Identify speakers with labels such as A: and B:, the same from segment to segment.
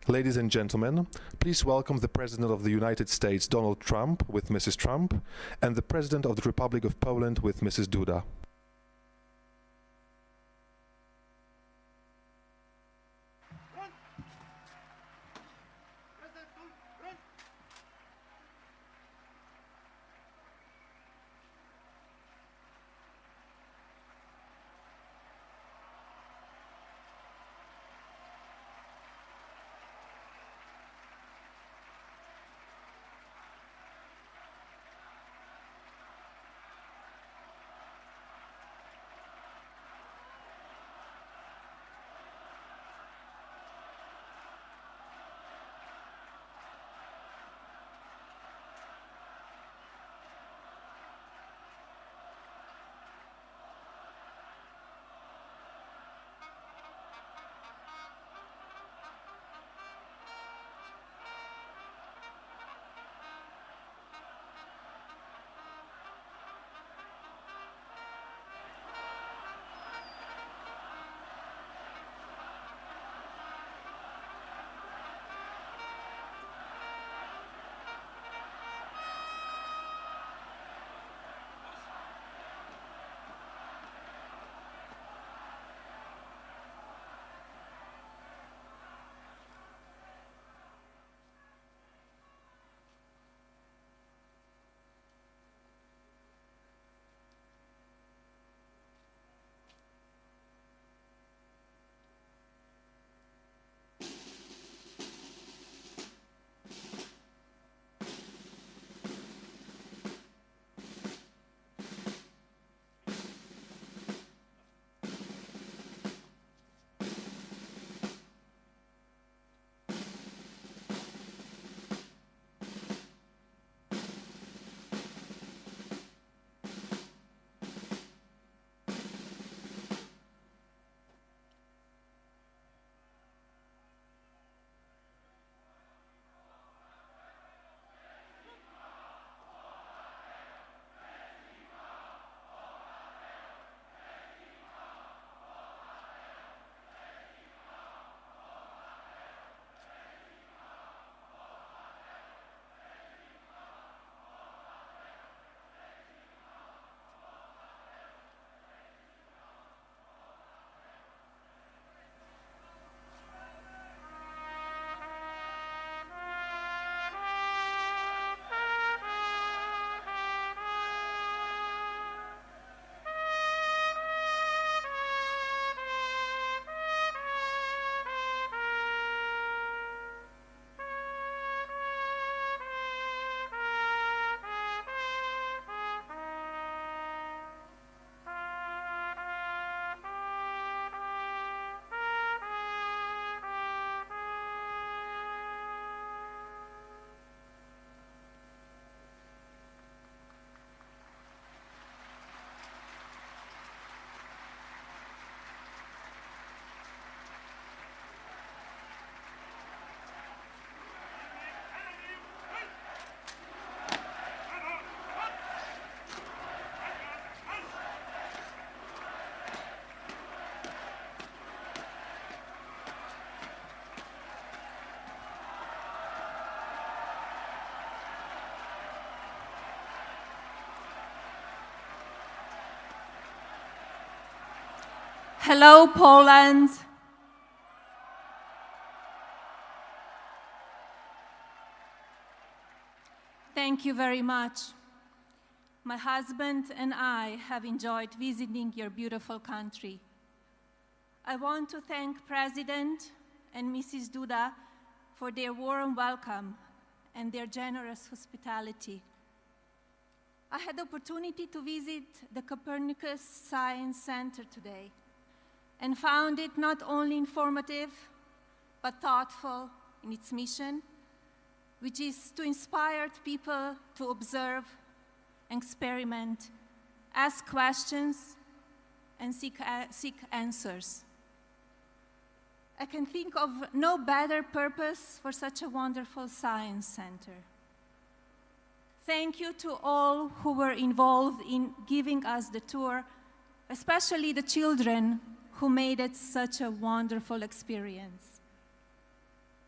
A: Ladies and gentlemen, please welcome the President of the United States, Donald Trump, with Mrs. Trump, and the President of the Republic of Poland with Mrs. Duda.
B: Hello, Poland. Thank you very much. My husband and I have enjoyed visiting your beautiful country. I want to thank President and Mrs. Duda for their warm welcome and their generous hospitality. I had the opportunity to visit the Copernicus Science Center today and found it not only informative, but thoughtful in its mission, which is to inspire people to observe, experiment, ask questions, and seek answers. I can think of no better purpose for such a wonderful science center. Thank you to all who were involved in giving us the tour, especially the children who made it such a wonderful experience.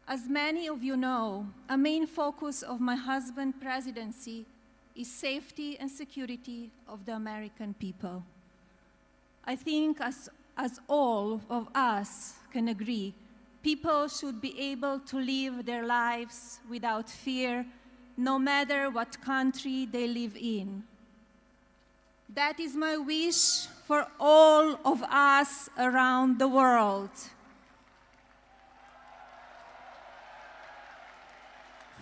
B: As many of you know, a main focus of my husband's presidency is safety and security of the American people. I think as all of us can agree, people should be able to live their lives without fear, no matter what country they live in. That is my wish for all of us around the world.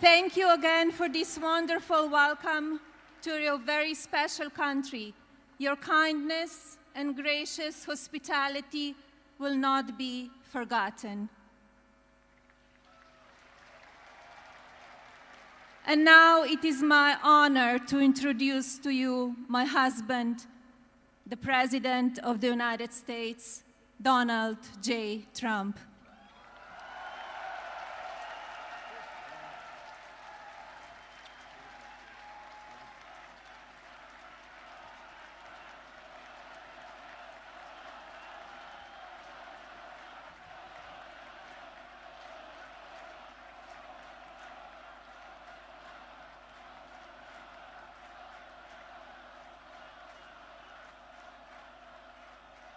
B: Thank you again for this wonderful welcome to your very special country. Your kindness and gracious hospitality will not be forgotten. And now it is my honor to introduce to you my husband, the President of the United States, Donald J. Trump.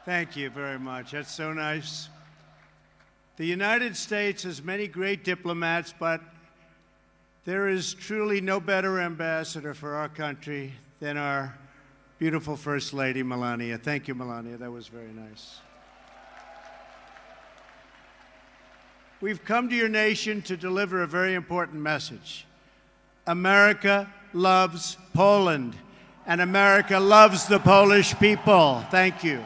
C: Thank you very much. That's so nice. The United States has many great diplomats, but there is truly no better ambassador for our country than our beautiful First Lady, Melania. Thank you, Melania. That was very nice. We've come to your nation to deliver a very important message. America loves Poland, and America loves the Polish people. Thank you.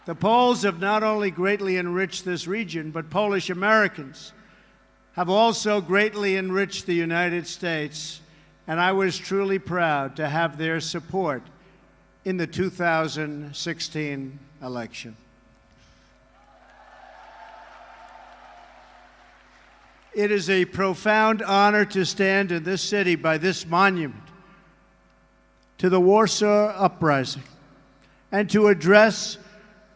C: The Poles have not only greatly enriched this region, but Polish Americans have also greatly enriched the United States, and I was truly proud to have their support in the 2016 election. It is a profound honor to stand in this city by this monument to the Warsaw Uprising and to address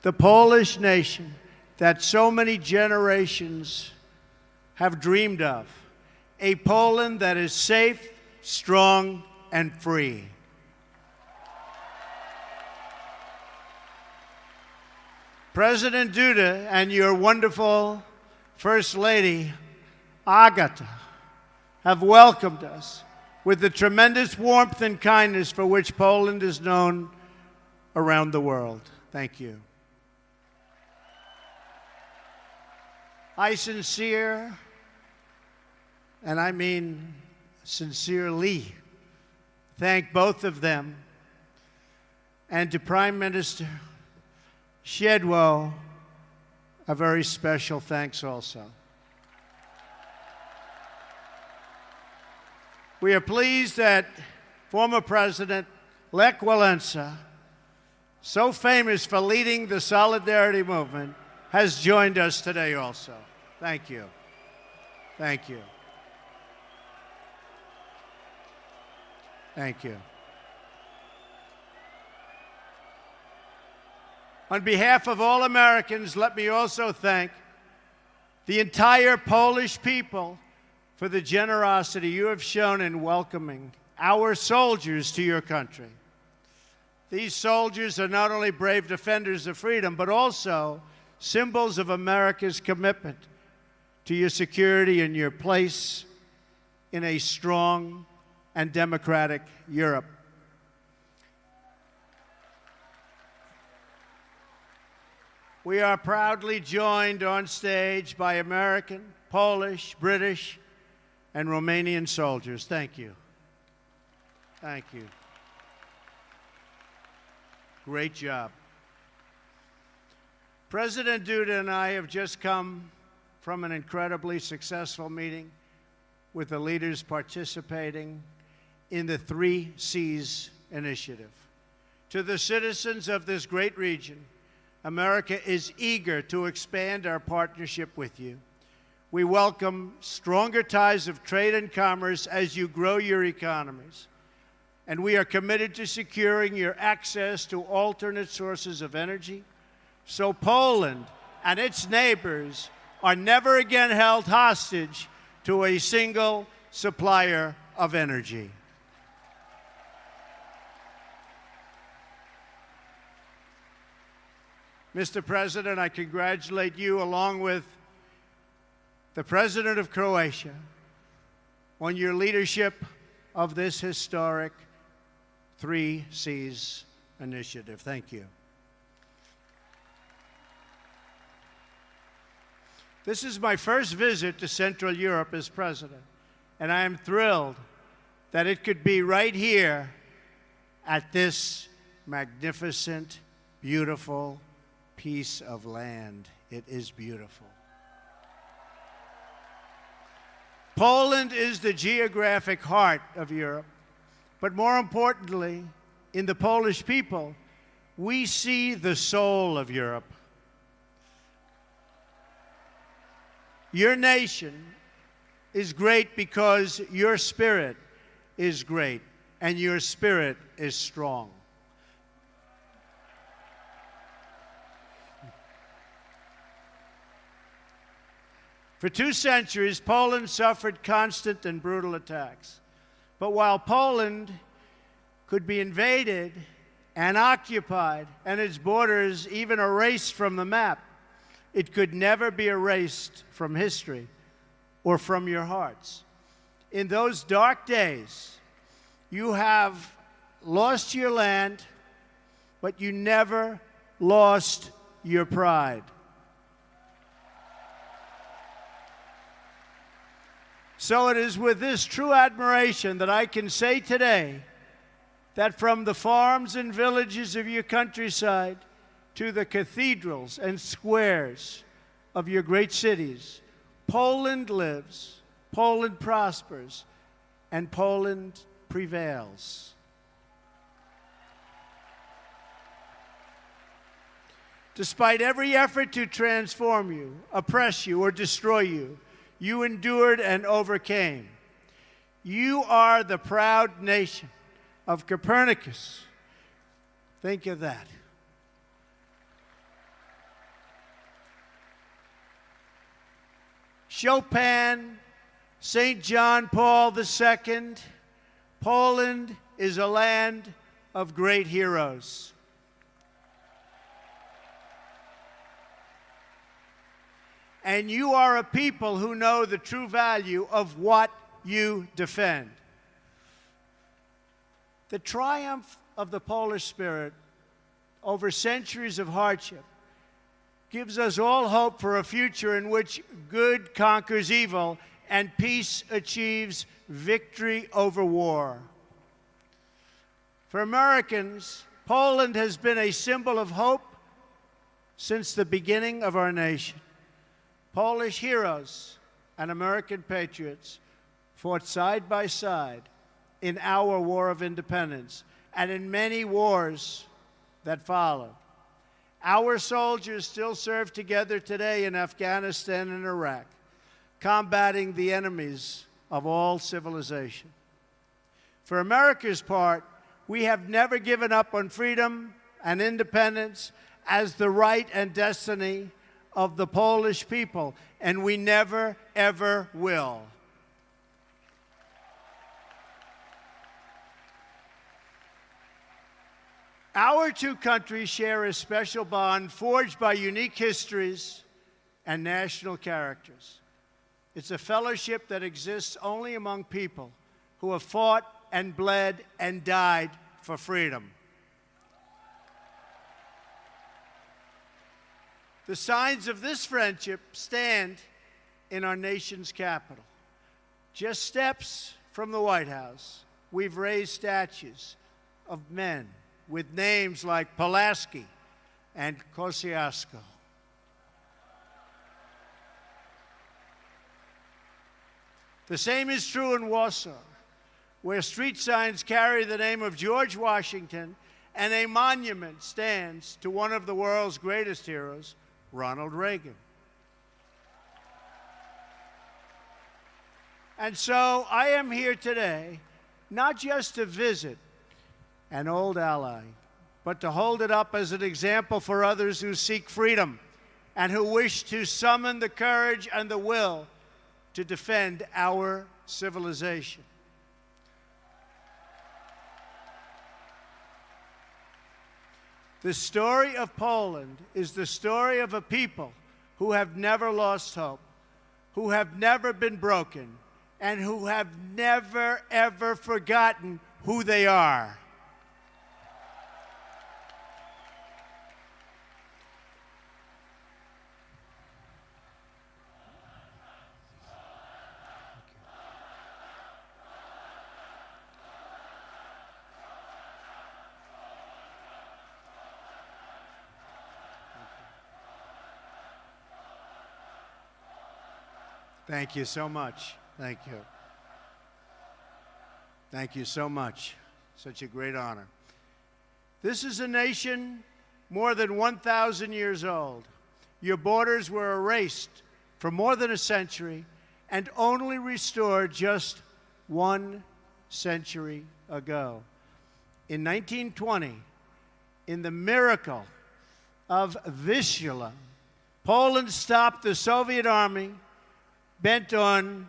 C: the Polish nation that so many generations have dreamed of, a Poland that is safe, strong, and free. President Duda and your wonderful First Lady, Agata, have welcomed us with the tremendous warmth and kindness for which Poland is known around the world. Thank you. I sincerely, thank both of them, and to Prime Minister Szydło, a very special thanks also. We are pleased that former President Lech Walesa, so famous for leading the Solidarity movement, has joined us today also. Thank you. Thank you. Thank you. On behalf of all Americans, let me also thank the entire Polish people for the generosity you have shown in welcoming our soldiers to your country. These soldiers are not only brave defenders of freedom, but also symbols of America's commitment to your security and your place in a strong and democratic Europe. We are proudly joined on stage by American, Polish, British, and Romanian soldiers. Thank you. Thank you. Great job. President Duda and I have just come from an incredibly successful meeting with the leaders participating in the 3 Cs initiative. To the citizens of this great region, America is eager to expand our partnership with you. We welcome stronger ties of trade and commerce as you grow your economies. And we are committed to securing your access to alternate sources of energy, so Poland and its neighbors are never again held hostage to a single supplier of energy. Mr. President, I congratulate you, along with the President of Croatia, on your leadership of this historic 3Cs initiative. Thank you. This is my first visit to Central Europe as president, and I am thrilled that it could be right here at this magnificent, beautiful piece of land. It is beautiful. Poland is the geographic heart of Europe, but more importantly, in the Polish people, we see the soul of Europe. Your nation is great because your spirit is great, and your spirit is strong. For 2 centuries, Poland suffered constant and brutal attacks. But while Poland could be invaded and occupied, and its borders even erased from the map, it could never be erased from history or from your hearts. In those dark days, you have lost your land, but you never lost your pride. So it is with this true admiration that I can say today that from the farms and villages of your countryside to the cathedrals and squares of your great cities, Poland lives, Poland prospers, and Poland prevails. Despite every effort to transform you, oppress you, or destroy you, you endured and overcame. You are the proud nation of Copernicus. Think of that. Chopin, St. John Paul II. Poland is a land of great heroes. And you are a people who know the true value of what you defend. The triumph of the Polish spirit over centuries of hardship gives us all hope for a future in which good conquers evil and peace achieves victory over war. For Americans, Poland has been a symbol of hope since the beginning of our nation. Polish heroes and American patriots fought side by side in our War of Independence and in many wars that followed. Our soldiers still serve together today in Afghanistan and Iraq, combating the enemies of all civilization. For America's part, we have never given up on freedom and independence as the right and destiny of the Polish people, and we never, ever will. Our two countries share a special bond forged by unique histories and national characters. It's a fellowship that exists only among people who have fought and bled and died for freedom. The signs of this friendship stand in our nation's capital. Just steps from the White House, we've raised statues of men with names like Pulaski and Kosciuszko. The same is true in Warsaw, where street signs carry the name of George Washington and a monument stands to one of the world's greatest heroes, Ronald Reagan. And so I am here today not just to visit an old ally, but to hold it up as an example for others who seek freedom and who wish to summon the courage and the will to defend our civilization. The story of Poland is the story of a people who have never lost hope, who have never been broken, and who have never, ever forgotten who they are. Thank you so much. Thank you. Thank you so much. Such a great honor. This is a nation more than 1,000 years old. Your borders were erased for more than a century and only restored just 1 century ago. In 1920, in the miracle of Vistula, Poland stopped the Soviet army bent on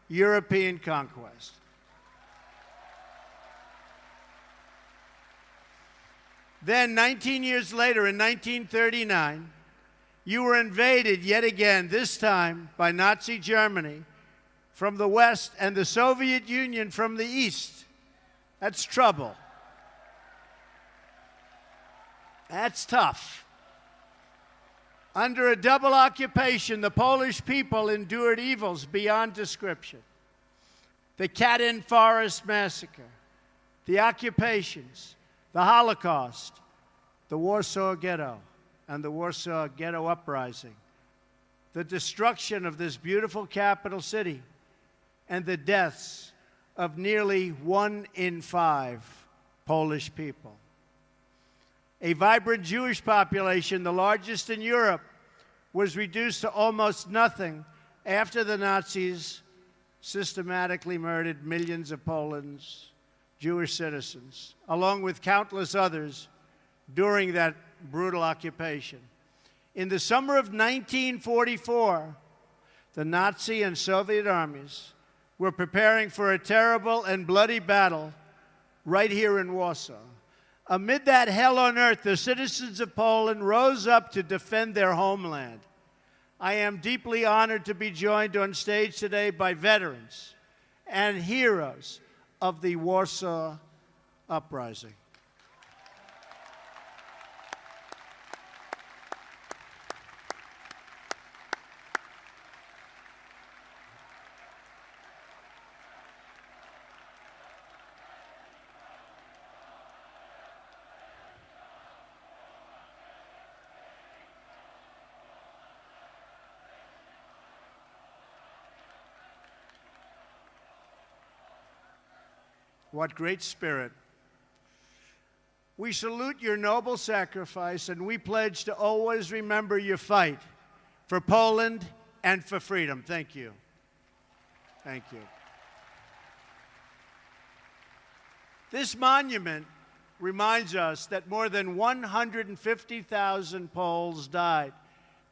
C: European conquest. Then, 19 years later, in 1939, you were invaded yet again, this time by Nazi Germany from the west and the Soviet Union from the east. That's trouble. That's tough. Under a double occupation, the Polish people endured evils beyond description. The Katyn Forest Massacre, the occupations, the Holocaust, the Warsaw Ghetto, and the Warsaw Ghetto Uprising, the destruction of this beautiful capital city, and the deaths of nearly 1 in 5 Polish people. A vibrant Jewish population, the largest in Europe, was reduced to almost nothing after the Nazis systematically murdered millions of Poland's Jewish citizens, along with countless others during that brutal occupation. In the summer of 1944, the Nazi and Soviet armies were preparing for a terrible and bloody battle right here in Warsaw. Amid that hell on earth, the citizens of Poland rose up to defend their homeland. I am deeply honored to be joined on stage today by veterans and heroes of the Warsaw Uprising. What great spirit. We salute your noble sacrifice, and we pledge to always remember your fight for Poland and for freedom. Thank you. Thank you. This monument reminds us that more than 150,000 Poles died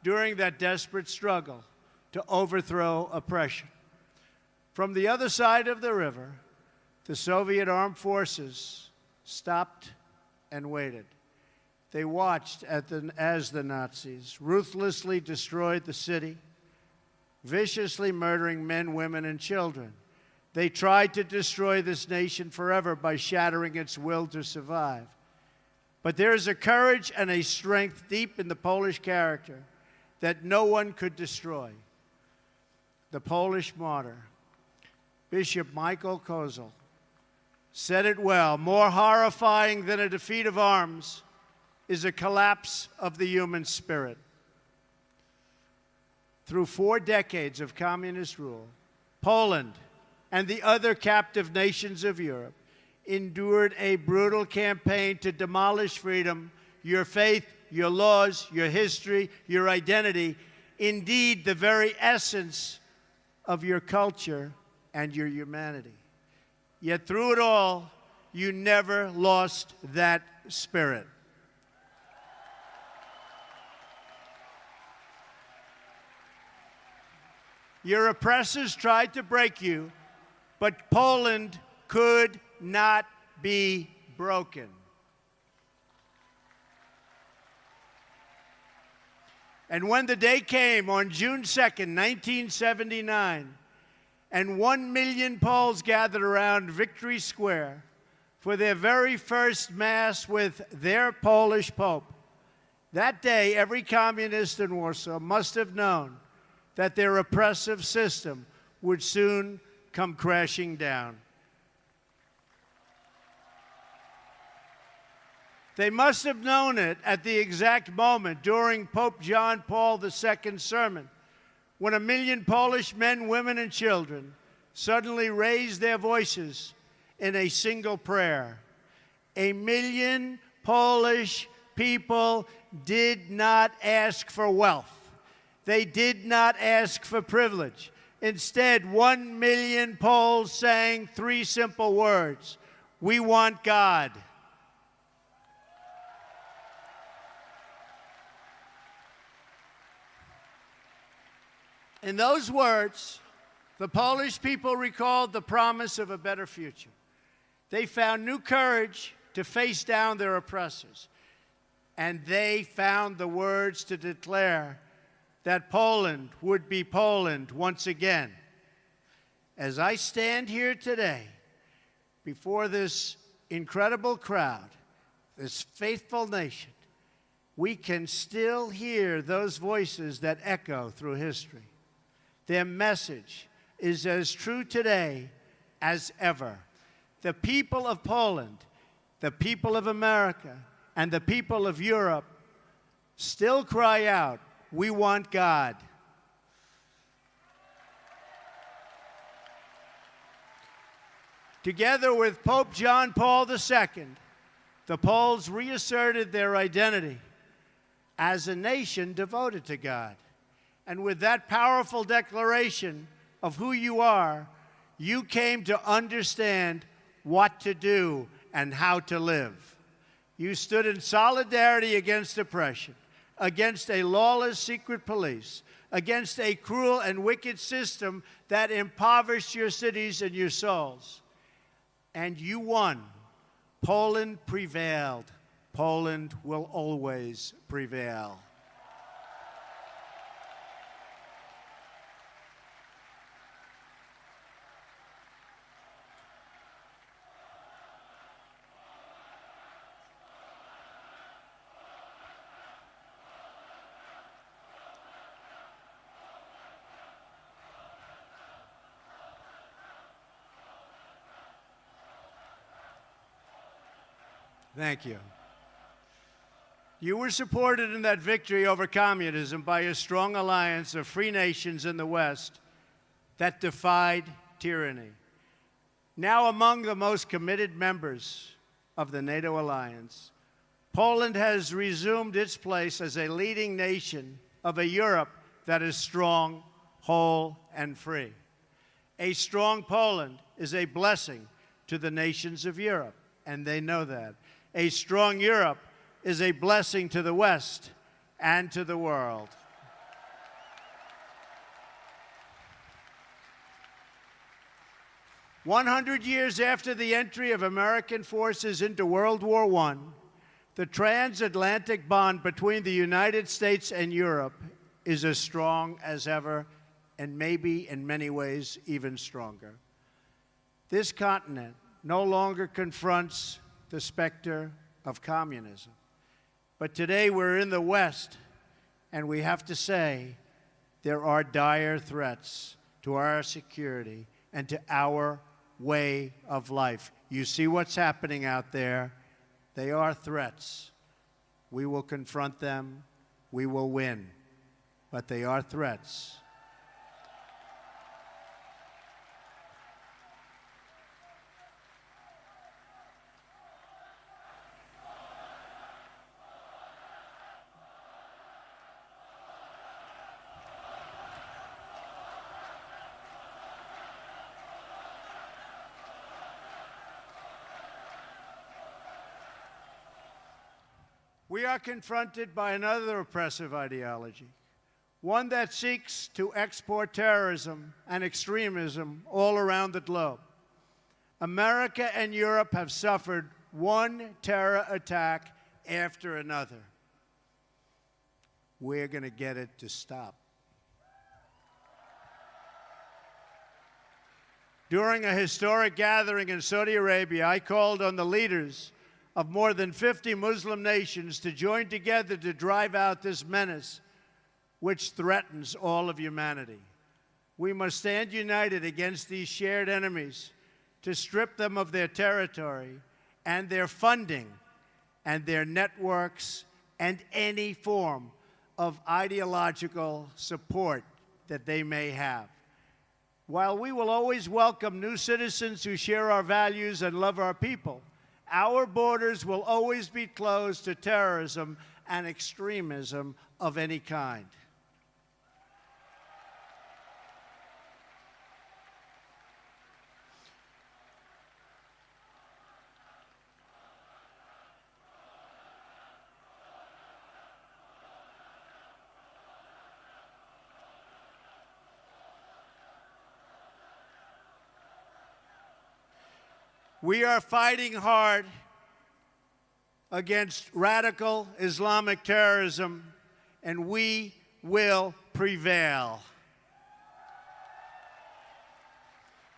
C: during that desperate struggle to overthrow oppression. From the other side of the river, the Soviet armed forces stopped and waited. They watched as the Nazis ruthlessly destroyed the city, viciously murdering men, women, and children. They tried to destroy this nation forever by shattering its will to survive. But there is a courage and a strength deep in the Polish character that no one could destroy. The Polish martyr, Bishop Michael Kozel, said it well: more horrifying than a defeat of arms is a collapse of the human spirit. Through 4 decades of communist rule, Poland and the other captive nations of Europe endured a brutal campaign to demolish freedom, your faith, your laws, your history, your identity, indeed the very essence of your culture and your humanity. Yet through it all, you never lost that spirit. Your oppressors tried to break you, but Poland could not be broken. And when the day came on June 2nd, 1979, and 1 million Poles gathered around Victory Square for their very first Mass with their Polish Pope, that day every communist in Warsaw must have known that their oppressive system would soon come crashing down. They must have known it at the exact moment during Pope John Paul II's sermon, when 1 million Polish men, women, and children suddenly raised their voices in a single prayer. 1 million Polish people did not ask for wealth. They did not ask for privilege. Instead, 1 million Poles sang 3 simple words: "We want God." In those words, the Polish people recalled the promise of a better future. They found new courage to face down their oppressors. And they found the words to declare that Poland would be Poland once again. As I stand here today before this incredible crowd, this faithful nation, we can still hear those voices that echo through history. Their message is as true today as ever. The people of Poland, the people of America, and the people of Europe still cry out, "We want God." Together with Pope John Paul II, the Poles reasserted their identity as a nation devoted to God. And with that powerful declaration of who you are, you came to understand what to do and how to live. You stood in solidarity against oppression, against a lawless secret police, against a cruel and wicked system that impoverished your cities and your souls. And you won. Poland prevailed. Poland will always prevail. Thank you. You were supported in that victory over communism by a strong alliance of free nations in the West that defied tyranny. Now among the most committed members of the NATO alliance, Poland has resumed its place as a leading nation of a Europe that is strong, whole, and free. A strong Poland is a blessing to the nations of Europe, and they know that. A strong Europe is a blessing to the West and to the world. "100 years after the entry of American forces into World War I, the transatlantic bond between the United States and Europe is as strong as ever, and maybe in many ways even stronger. This continent no longer confronts the specter of communism. But today we're in the West, and we have to say there are dire threats to our security and to our way of life. You see what's happening out there. They are threats. We will confront them. We will win. But they are threats. We are confronted by another oppressive ideology, one that seeks to export terrorism and extremism all around the globe. America and Europe have suffered one terror attack after another. We're going to get it to stop. During a historic gathering in Saudi Arabia, I called on the leaders of more than 50 Muslim nations to join together to drive out this menace which threatens all of humanity. We must stand united against these shared enemies to strip them of their territory and their funding and their networks and any form of ideological support that they may have. While we will always welcome new citizens who share our values and love our people, our borders will always be closed to terrorism and extremism of any kind. We are fighting hard against radical Islamic terrorism, and we will prevail.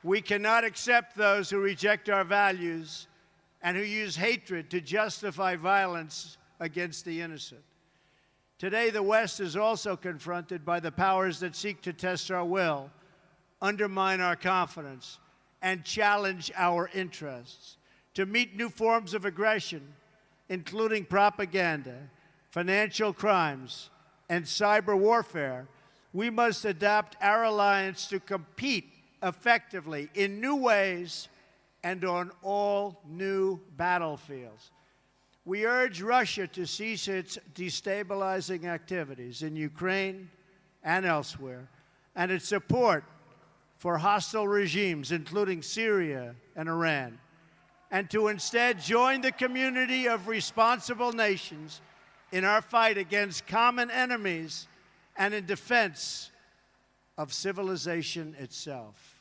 C: We cannot accept those who reject our values and who use hatred to justify violence against the innocent. Today, the West is also confronted by the powers that seek to test our will, undermine our confidence, and challenge our interests. To meet new forms of aggression, including propaganda, financial crimes, and cyber warfare, we must adapt our alliance to compete effectively in new ways and on all new battlefields. We urge Russia to cease its destabilizing activities in Ukraine and elsewhere, and its support for hostile regimes, including Syria and Iran, and to instead join the community of responsible nations in our fight against common enemies and in defense of civilization itself.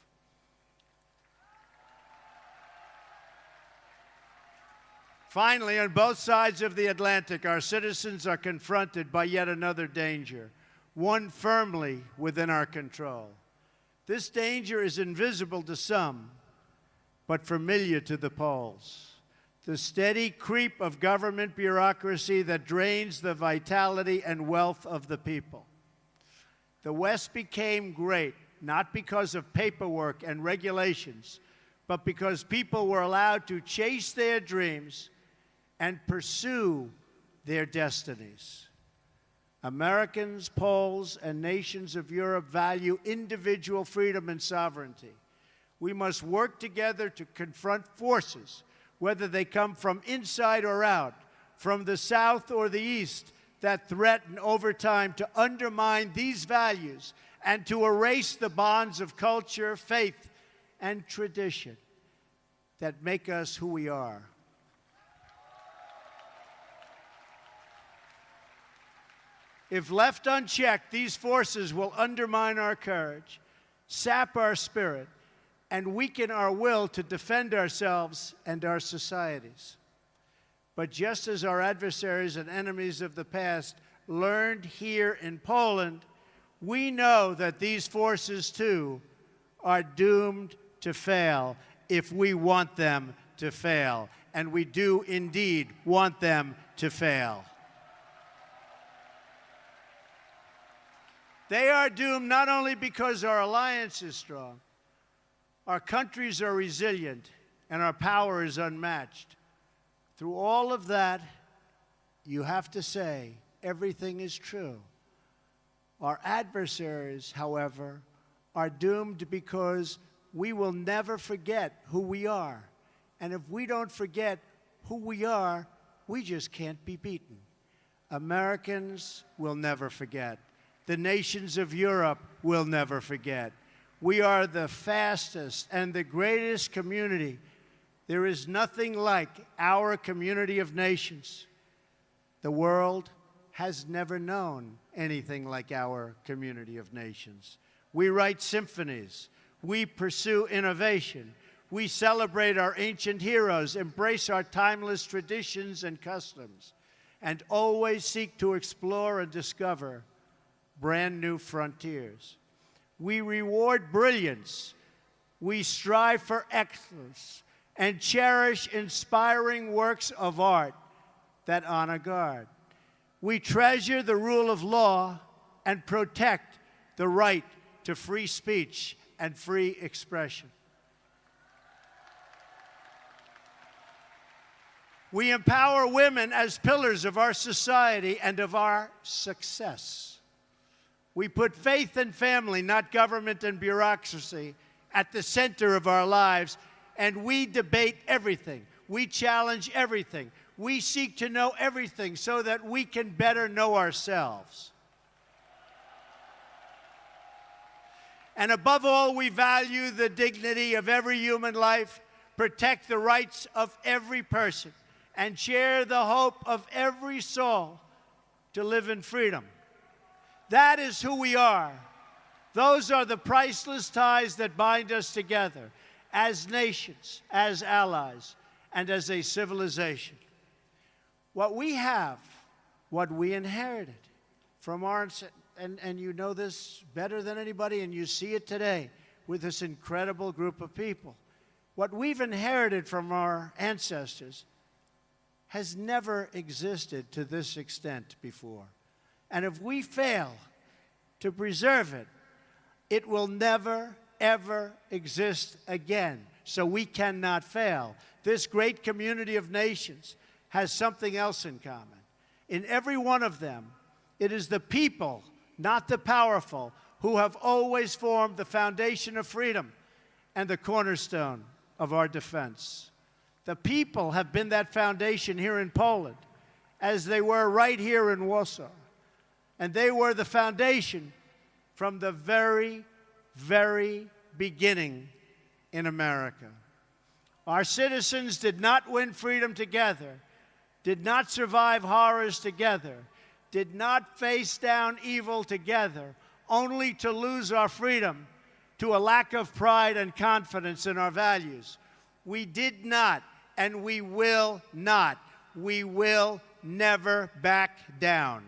C: Finally, on both sides of the Atlantic, our citizens are confronted by yet another danger, one firmly within our control. This danger is invisible to some, but familiar to the Poles. The steady creep of government bureaucracy that drains the vitality and wealth of the people. The West became great, not because of paperwork and regulations, but because people were allowed to chase their dreams and pursue their destinies. Americans, Poles, and nations of Europe value individual freedom and sovereignty. We must work together to confront forces, whether they come from inside or out, from the South or the East, that threaten over time to undermine these values and to erase the bonds of culture, faith, and tradition that make us who we are. If left unchecked, these forces will undermine our courage, sap our spirit, and weaken our will to defend ourselves and our societies. But just as our adversaries and enemies of the past learned here in Poland, we know that these forces, too, are doomed to fail if we want them to fail. And we do indeed want them to fail. They are doomed not only because our alliance is strong, our countries are resilient, and our power is unmatched. Through all of that, you have to say everything is true. Our adversaries, however, are doomed because we will never forget who we are. And if we don't forget who we are, we just can't be beaten. Americans will never forget. The nations of Europe will never forget. We are the fastest and the greatest community. There is nothing like our community of nations. The world has never known anything like our community of nations. We write symphonies. We pursue innovation. We celebrate our ancient heroes, embrace our timeless traditions and customs, and always seek to explore and discover brand new frontiers. We reward brilliance. We strive for excellence and cherish inspiring works of art that honor God. We treasure the rule of law and protect the right to free speech and free expression. We empower women as pillars of our society and of our success. We put faith and family, not government and bureaucracy, at the center of our lives, and we debate everything. We challenge everything. We seek to know everything so that we can better know ourselves. And above all, we value the dignity of every human life, protect the rights of every person, and share the hope of every soul to live in freedom. That is who we are. Those are the priceless ties that bind us together as nations, as allies, and as a civilization. What we have, what we inherited from our, and you know this better than anybody, and you see it today with this incredible group of people. What we've inherited from our ancestors has never existed to this extent before. And if we fail to preserve it, it will never, ever exist again. So we cannot fail. This great community of nations has something else in common. In every one of them, it is the people, not the powerful, who have always formed the foundation of freedom and the cornerstone of our defense. The people have been that foundation here in Poland, as they were right here in Warsaw. And they were the foundation from the very, very beginning in America. Our citizens did not win freedom together, did not survive horrors together, did not face down evil together, only to lose our freedom to a lack of pride and confidence in our values. We did not, and we will not. We will never back down.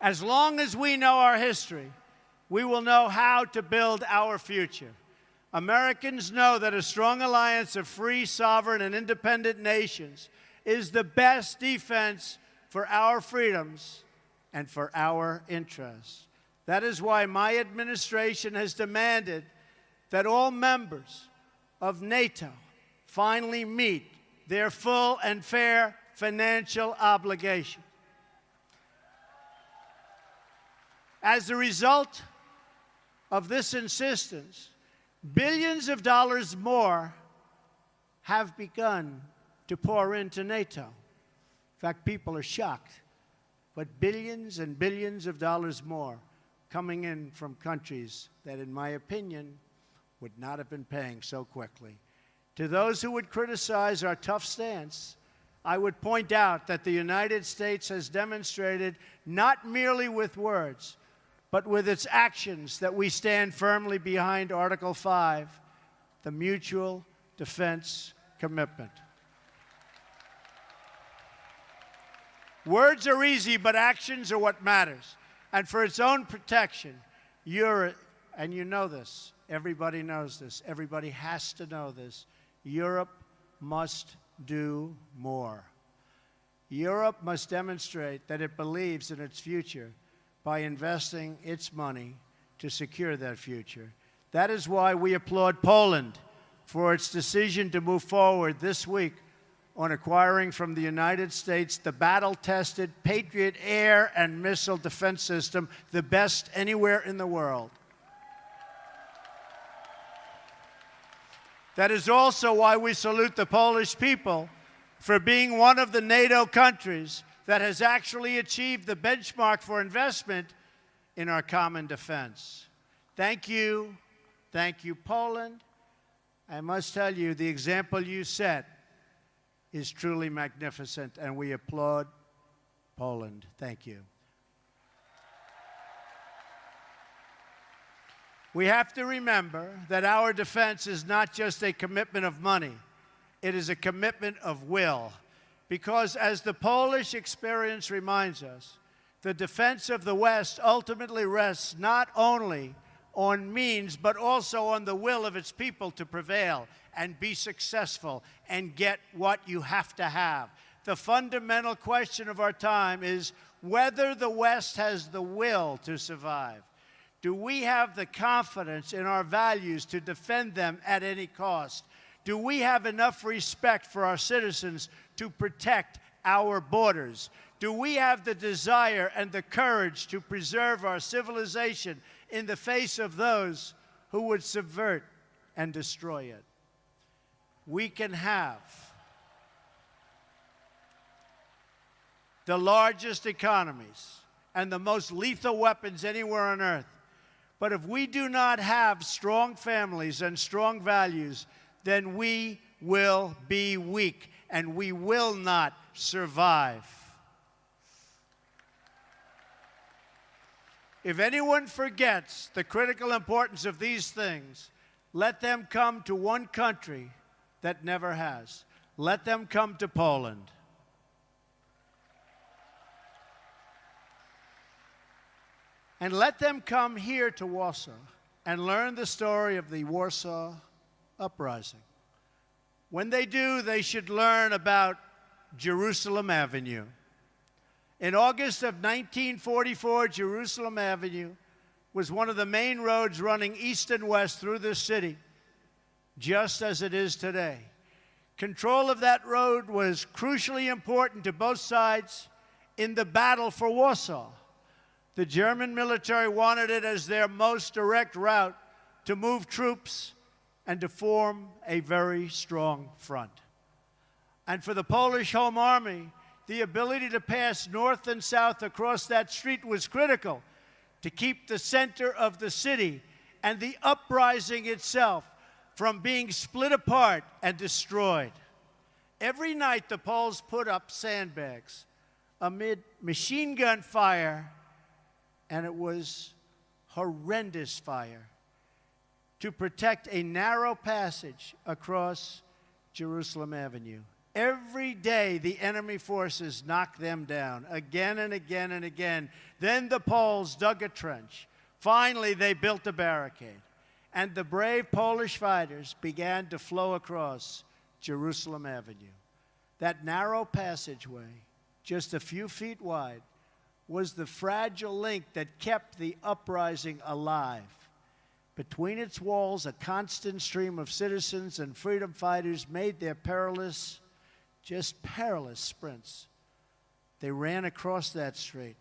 C: As long as we know our history, we will know how to build our future. Americans know that a strong alliance of free, sovereign, and independent nations is the best defense for our freedoms and for our interests. That is why my administration has demanded that all members of NATO finally meet their full and fair financial obligation. As a result of this insistence, billions of dollars more have begun to pour into NATO. In fact, people are shocked, but billions and billions of dollars more coming in from countries that, in my opinion, would not have been paying so quickly. To those who would criticize our tough stance, I would point out that the United States has demonstrated, not merely with words, but with its actions, that we stand firmly behind Article 5, the mutual defense commitment. Words are easy, but actions are what matters. And for its own protection, and you know this, everybody knows this, everybody has to know this, Europe must do more. Europe must demonstrate that it believes in its future by investing its money to secure that future. That is why we applaud Poland for its decision to move forward this week on acquiring from the United States the battle-tested Patriot air and missile defense system, the best anywhere in the world. That is also why we salute the Polish people for being one of the NATO countries that has actually achieved the benchmark for investment in our common defense. Thank you. Thank you, Poland. I must tell you, the example you set is truly magnificent, and we applaud Poland. Thank you. We have to remember that our defense is not just a commitment of money. It is a commitment of will. Because as the Polish experience reminds us, the defense of the West ultimately rests not only on means, but also on the will of its people to prevail and be successful and get what you have to have. The fundamental question of our time is whether the West has the will to survive. Do we have the confidence in our values to defend them at any cost? Do we have enough respect for our citizens to protect our borders? Do we have the desire and the courage to preserve our civilization in the face of those who would subvert and destroy it? We can have the largest economies and the most lethal weapons anywhere on earth. But if we do not have strong families and strong values, then we will be weak and we will not survive. If anyone forgets the critical importance of these things, let them come to one country that never has. Let them come to Poland. And let them come here to Warsaw and learn the story of the Warsaw Uprising. When they do, they should learn about Jerusalem Avenue. In August of 1944, Jerusalem Avenue was one of the main roads running east and west through this city, just as it is today. Control of that road was crucially important to both sides in the battle for Warsaw. The German military wanted it as their most direct route to move troops and to form a very strong front. And for the Polish Home Army, the ability to pass north and south across that street was critical to keep the center of the city and the uprising itself from being split apart and destroyed. Every night, the Poles put up sandbags amid machine gun fire, and it was horrendous fire, to protect a narrow passage across Jerusalem Avenue. Every day, the enemy forces knocked them down again and again and again. Then the Poles dug a trench. Finally, they built a barricade. And the brave Polish fighters began to flow across Jerusalem Avenue. That narrow passageway, just a few feet wide, was the fragile link that kept the uprising alive. Between its walls, a constant stream of citizens and freedom fighters made their perilous sprints. They ran across that street.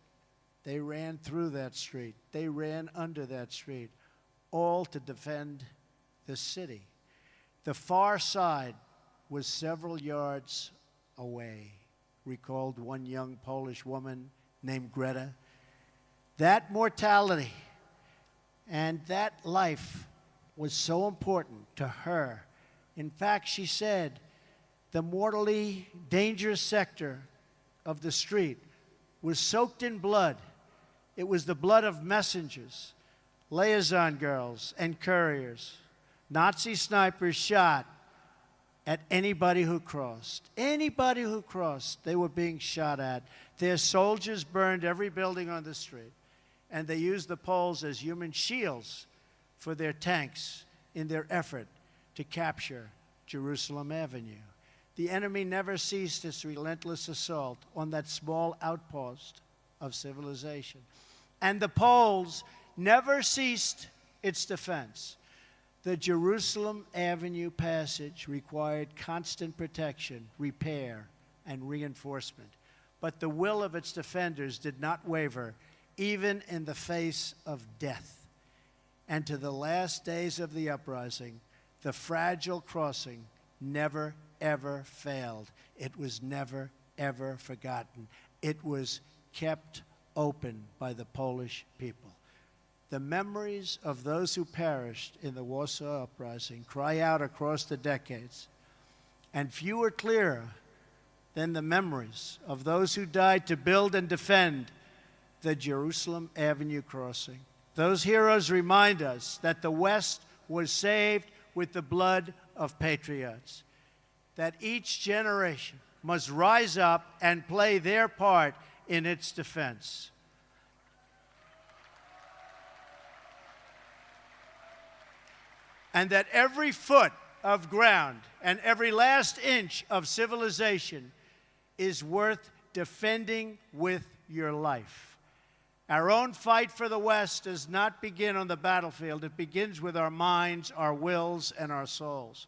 C: They ran through that street. They ran under that street, all to defend the city. The far side was several yards away, recalled one young Polish woman named Greta. That mortality and that life was so important to her. In fact, she said, the mortally dangerous sector of the street was soaked in blood. It was the blood of messengers, liaison girls, and couriers. Nazi snipers shot at anybody who crossed. Anybody who crossed, they were being shot at. Their soldiers burned every building on the street, and they used the Poles as human shields for their tanks in their effort to capture Jerusalem Avenue. The enemy never ceased its relentless assault on that small outpost of civilization. And the Poles never ceased its defense. The Jerusalem Avenue passage required constant protection, repair, and reinforcement. But the will of its defenders did not waver, even in the face of death. And to the last days of the uprising, the fragile crossing never, ever failed. It was never, ever forgotten. It was kept open by the Polish people. The memories of those who perished in the Warsaw Uprising cry out across the decades, and few are clearer than the memories of those who died to build and defend the Jerusalem Avenue crossing. Those heroes remind us that the West was saved with the blood of patriots, that each generation must rise up and play their part in its defense. And that every foot of ground and every last inch of civilization is worth defending with your life. Our own fight for the West does not begin on the battlefield. It begins with our minds, our wills, and our souls.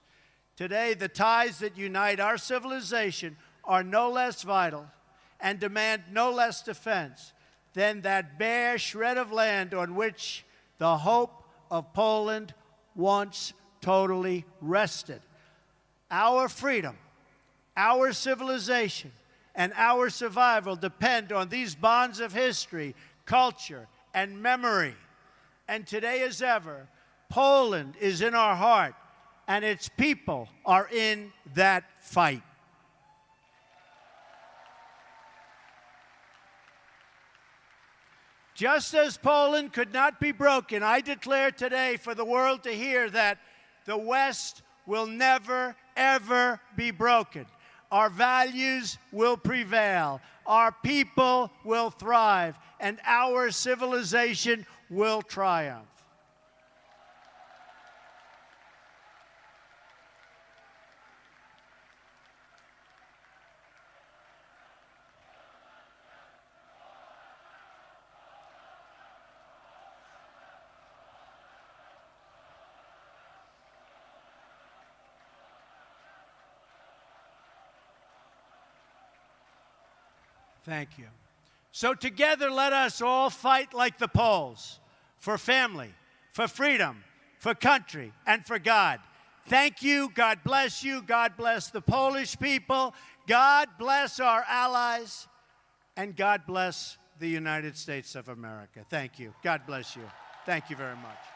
C: Today, the ties that unite our civilization are no less vital and demand no less defense than that bare shred of land on which the hope of Poland once totally rested. Our freedom, our civilization, and our survival depend on these bonds of history, culture, and memory. And today as ever, Poland is in our heart, and its people are in that fight. Just as Poland could not be broken, I declare today for the world to hear that the West will never, ever be broken. Our values will prevail, our people will thrive, and our civilization will triumph. Thank you. So together, let us all fight like the Poles, for family, for freedom, for country, and for God. Thank you. God bless you. God bless the Polish people. God bless our allies. And God bless the United States of America. Thank you. God bless you. Thank you very much.